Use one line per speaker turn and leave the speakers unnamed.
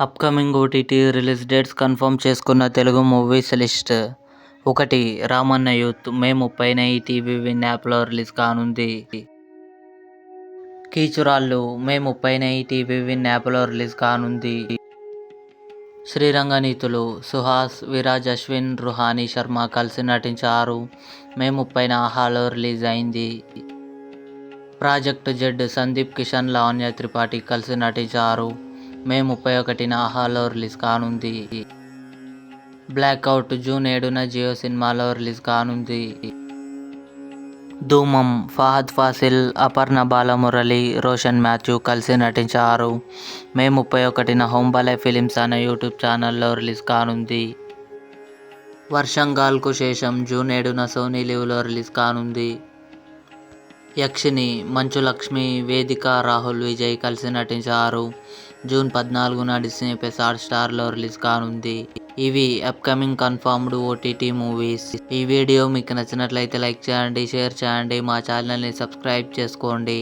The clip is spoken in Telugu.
Upcoming OTT release dates confirm చేసుకున్న Telugu movies list. 1. Ramanna youth May 30న ఈటీవీ విన్ యాప్లో రిలీజ్ కానుంది. కీచురాళ్లు మే 30న ఈటీవీ విన్ యాప్లో రిలీజ్ కానుంది. శ్రీరంగ నీతులు సుహాస్, విరాజ్, అశ్విన్, రుహానీ శర్మ కలిసి నటించారు. మే 30న ఆహాలో రిలీజ్ అయింది. ప్రాజెక్ట్ జెడ్ సందీప్ కిషన్, లావణ్య త్రిపాఠి కలిసి నటించారు. మే 31న ఆహాలో రిలీజ్ కానుంది. బ్లాక్అవుట్ జూన్ 7న జియో సినిమాలో రిలీజ్ కానుంది. ధూమం ఫహద్ ఫాసిల్, అపర్ణ బాలమురళి, రోషన్ మాథ్యూ కలిసి నటించారు. మే 31న హోంబలే ఫిలిమ్స్ అనే యూట్యూబ్ ఛానల్లో రిలీజ్ కానుంది. వర్షంగాల్కు శేషం జూన్ 7న సోనీ లివ్లో రిలీజ్ కానుంది. యక్షిని మంచు లక్ష్మి, వేదిక, రాహుల్ విజయ్ కలిసి నటించారు. జూన్ 14న డిస్నీ ప్లస్ హాట్‌స్టార్లో రిలీజ్ కానుంది. ఇవి అప్కమింగ్ కన్ఫర్మ్డ్ ఓటీటీ మూవీస్. ఈ వీడియో మీకు నచ్చినట్లయితే లైక్ చేయండి, షేర్ చేయండి, మా ఛానల్ని సబ్స్క్రైబ్ చేసుకోండి.